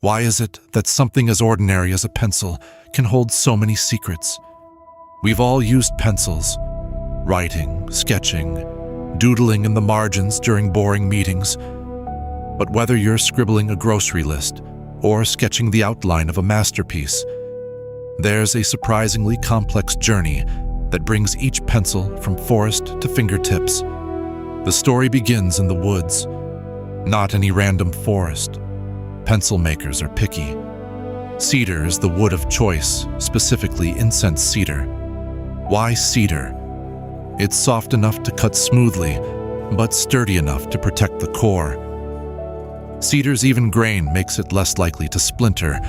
Why is it that something as ordinary as a pencil can hold so many secrets? We've all used pencils, writing, sketching, doodling in the margins during boring meetings. But whether you're scribbling a grocery list or sketching the outline of a masterpiece, there's a surprisingly complex journey that brings each pencil from forest to fingertips. The story begins in the woods, not any random forest. Pencil makers are picky. Cedar is the wood of choice, specifically incense cedar. Why cedar? It's soft enough to cut smoothly, but sturdy enough to protect the core. Cedar's even grain makes it less likely to splinter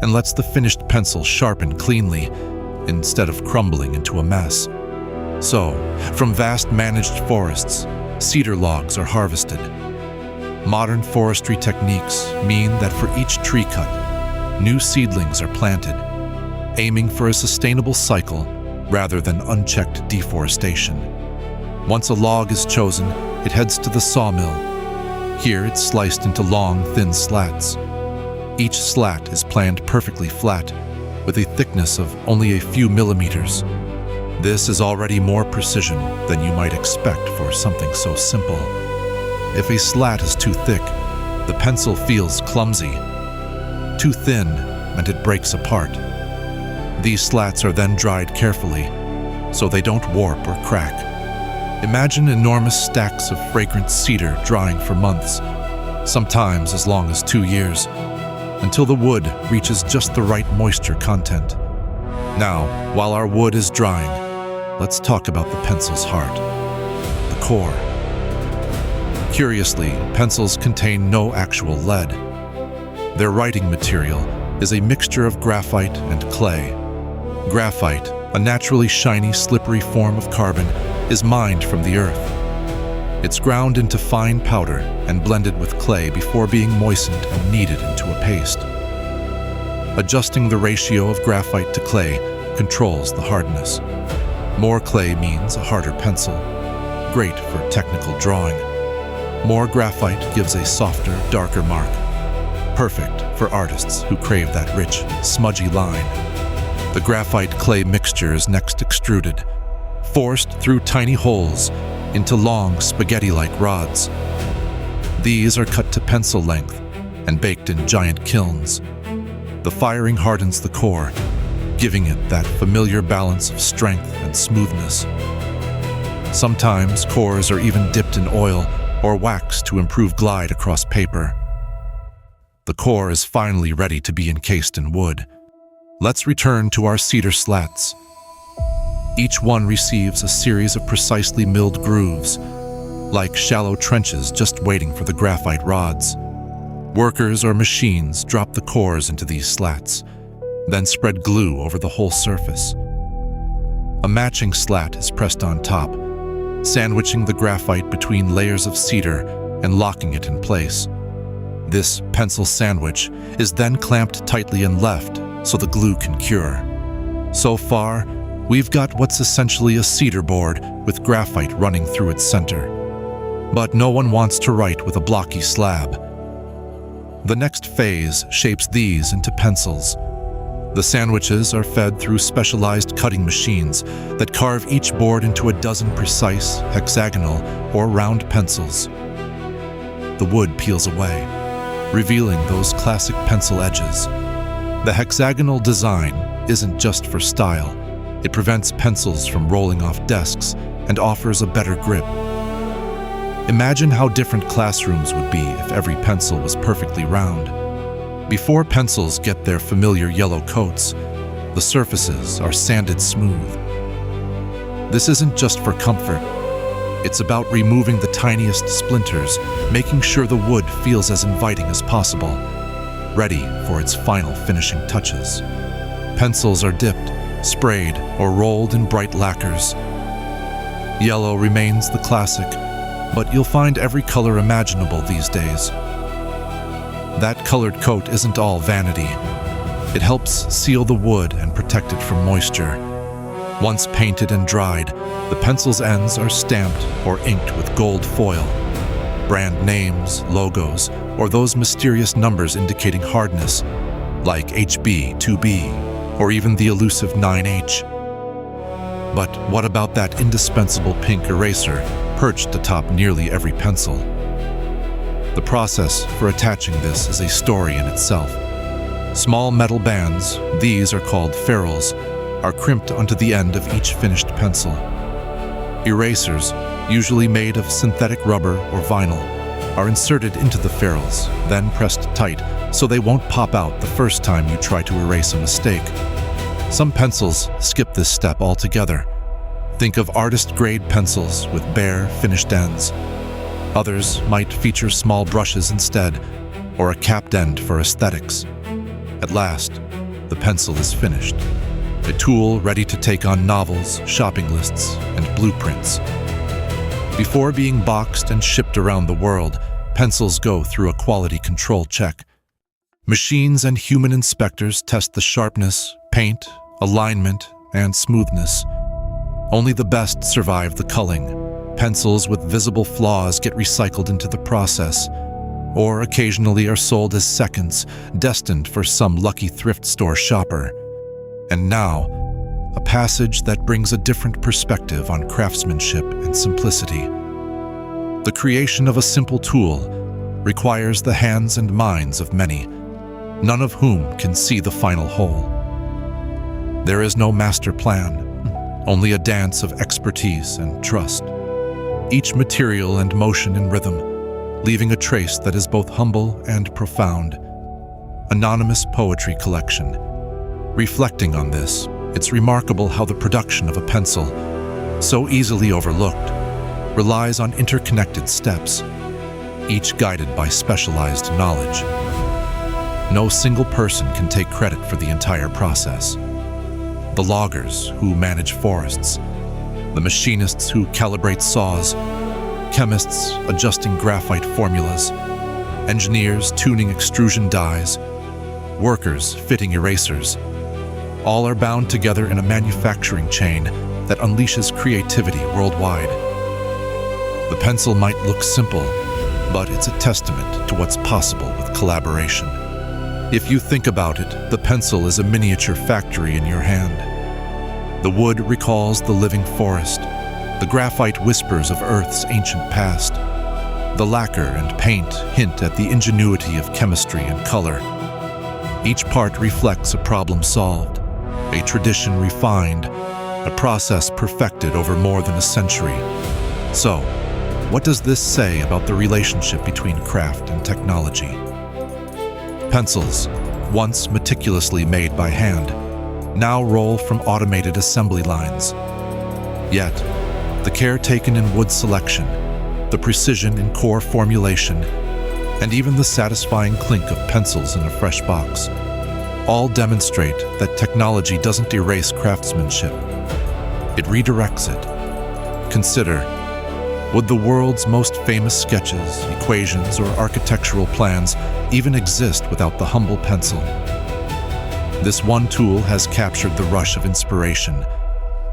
and lets the finished pencil sharpen cleanly instead of crumbling into a mess. So, from vast managed forests, cedar logs are harvested. Modern forestry techniques mean that for each tree cut, new seedlings are planted, aiming for a sustainable cycle rather than unchecked deforestation. Once a log is chosen, it heads to the sawmill. Here it's sliced into long, thin slats. Each slat is planed perfectly flat, with a thickness of only a few millimeters. This is already more precision than you might expect for something so simple. If a slat is too thick, the pencil feels clumsy. Too thin, and it breaks apart. These slats are then dried carefully, so they don't warp or crack. Imagine enormous stacks of fragrant cedar drying for months, sometimes as long as 2 years, until the wood reaches just the right moisture content. Now, while our wood is drying, let's talk about the pencil's heart, the core. Curiously, pencils contain no actual lead. Their writing material is a mixture of graphite and clay. Graphite, a naturally shiny, slippery form of carbon, is mined from the earth. It's ground into fine powder and blended with clay before being moistened and kneaded into a paste. Adjusting the ratio of graphite to clay controls the hardness. More clay means a harder pencil, great for technical drawing. More graphite gives a softer, darker mark, perfect for artists who crave that rich, smudgy line. The graphite-clay mixture is next extruded, forced through tiny holes into long spaghetti-like rods. These are cut to pencil length and baked in giant kilns. The firing hardens the core, giving it that familiar balance of strength and smoothness. Sometimes cores are even dipped in oil or wax to improve glide across paper. The core is finally ready to be encased in wood. Let's return to our cedar slats. Each one receives a series of precisely milled grooves, like shallow trenches just waiting for the graphite rods. Workers or machines drop the cores into these slats, then spread glue over the whole surface. A matching slat is pressed on top, sandwiching the graphite between layers of cedar and locking it in place. This pencil sandwich is then clamped tightly and left so the glue can cure. So far, we've got what's essentially a cedar board with graphite running through its center. But no one wants to write with a blocky slab. The next phase shapes these into pencils. The sandwiches are fed through specialized cutting machines that carve each board into a dozen precise, hexagonal, or round pencils. The wood peels away, revealing those classic pencil edges. The hexagonal design isn't just for style. It prevents pencils from rolling off desks and offers a better grip. Imagine how different classrooms would be if every pencil was perfectly round. Before pencils get their familiar yellow coats, the surfaces are sanded smooth. This isn't just for comfort. It's about removing the tiniest splinters, making sure the wood feels as inviting as possible, ready for its final finishing touches. Pencils are dipped, sprayed, or rolled in bright lacquers. Yellow remains the classic, but you'll find every color imaginable these days. That colored coat isn't all vanity. It helps seal the wood and protect it from moisture. Once painted and dried, the pencil's ends are stamped or inked with gold foil. brand names, logos, or those mysterious numbers indicating hardness, like HB, 2B, or even the elusive 9H. But what about that indispensable pink eraser perched atop nearly every pencil? The process for attaching this is a story in itself. Small metal bands, these are called ferrules, are crimped onto the end of each finished pencil. Erasers, usually made of synthetic rubber or vinyl, are inserted into the ferrules, then pressed tight so they won't pop out the first time you try to erase a mistake. Some pencils skip this step altogether. Think of artist-grade pencils with bare, finished ends. Others might feature small brushes instead, or a capped end for aesthetics. At last, the pencil is finished. A tool ready to take on novels, shopping lists, and blueprints. Before being boxed and shipped around the world, pencils go through a quality control check. Machines and human inspectors test the sharpness, paint, alignment, and smoothness. Only the best survive the culling. Pencils with visible flaws get recycled into the process, or occasionally are sold as seconds, destined for some lucky thrift store shopper. And now, a passage that brings a different perspective on craftsmanship and simplicity. The creation of a simple tool requires the hands and minds of many, none of whom can see the final whole. There is no master plan, only a dance of expertise and trust. Each material and motion in rhythm, leaving a trace that is both humble and profound. Anonymous Poetry Collection. Reflecting on this, it's remarkable how the production of a pencil, so easily overlooked, relies on interconnected steps, each guided by specialized knowledge. No single person can take credit for the entire process. The loggers who manage forests, the machinists who calibrate saws, chemists adjusting graphite formulas, engineers tuning extrusion dies, workers fitting erasers. All are bound together in a manufacturing chain that unleashes creativity worldwide. The pencil might look simple, but it's a testament to what's possible with collaboration. If you think about it, the pencil is a miniature factory in your hand. The wood recalls the living forest. The graphite whispers of Earth's ancient past. The lacquer and paint hint at the ingenuity of chemistry and color. Each part reflects a problem solved, a tradition refined, a process perfected over more than a century. So, what does this say about the relationship between craft and technology? Pencils, once meticulously made by hand, now roll from automated assembly lines. Yet, the care taken in wood selection, the precision in core formulation, and even the satisfying clink of pencils in a fresh box, all demonstrate that technology doesn't erase craftsmanship. It redirects it. Consider, would the world's most famous sketches, equations, or architectural plans even exist without the humble pencil? This one tool has captured the rush of inspiration,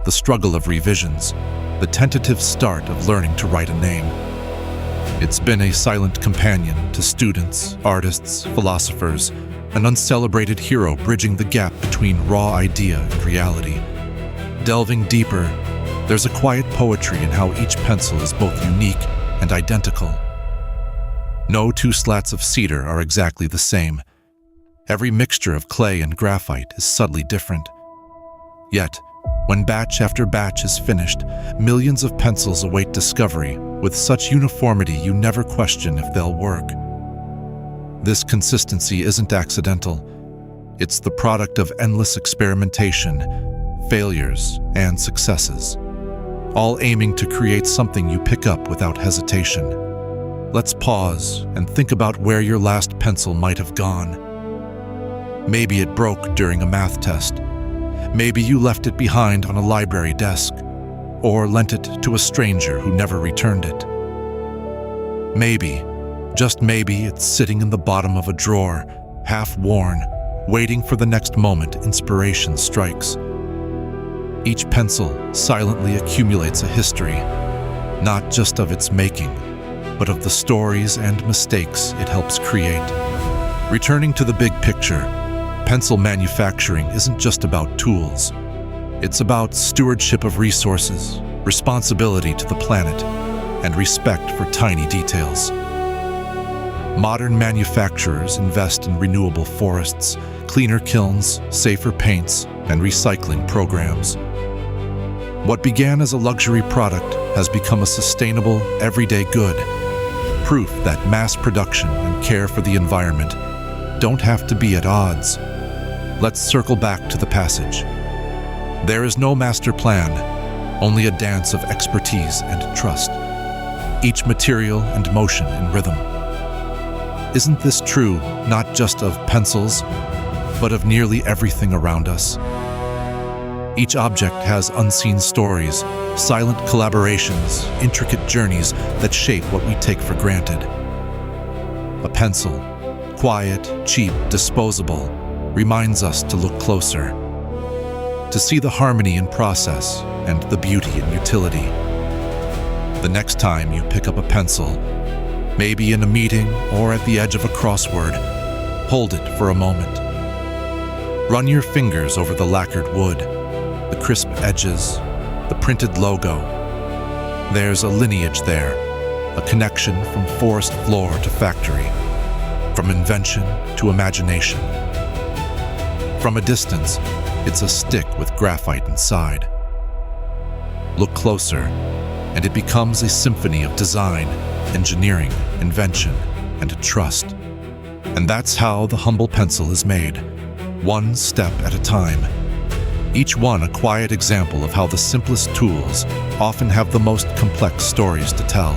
the struggle of revisions, the tentative start of learning to write a name. It's been a silent companion to students, artists, philosophers, an uncelebrated hero bridging the gap between raw idea and reality. Delving deeper, there's a quiet poetry in how each pencil is both unique and identical. No two slats of cedar are exactly the same. Every mixture of clay and graphite is subtly different. Yet, when batch after batch is finished, millions of pencils await discovery with such uniformity you never question if they'll work. This consistency isn't accidental. It's the product of endless experimentation, failures, and successes, all aiming to create something you pick up without hesitation. Let's pause and think about where your last pencil might have gone. Maybe it broke during a math test. Maybe you left it behind on a library desk, or lent it to a stranger who never returned it. Maybe, just maybe, it's sitting in the bottom of a drawer, half worn, waiting for the next moment inspiration strikes. Each pencil silently accumulates a history, not just of its making, but of the stories and mistakes it helps create. Returning to the big picture, pencil manufacturing isn't just about tools. It's about stewardship of resources, responsibility to the planet, and respect for tiny details. Modern manufacturers invest in renewable forests, cleaner kilns, safer paints, and recycling programs. What began as a luxury product has become a sustainable, everyday good, proof that mass production and care for the environment don't have to be at odds. Let's circle back to the passage. There is no master plan, only a dance of expertise and trust, each material and motion in rhythm. Isn't this true not just of pencils, but of nearly everything around us? Each object has unseen stories, silent collaborations, intricate journeys that shape what we take for granted. A pencil, quiet, cheap, disposable, reminds us to look closer, to see the harmony in process and the beauty in utility. The next time you pick up a pencil, maybe in a meeting or at the edge of a crossword, hold it for a moment. Run your fingers over the lacquered wood, the crisp edges, the printed logo. There's a lineage there, a connection from forest floor to factory, from invention to imagination. From a distance, it's a stick with graphite inside. Look closer, and it becomes a symphony of design, engineering, invention, and trust. And that's how the humble pencil is made, one step at a time. Each one a quiet example of how the simplest tools often have the most complex stories to tell.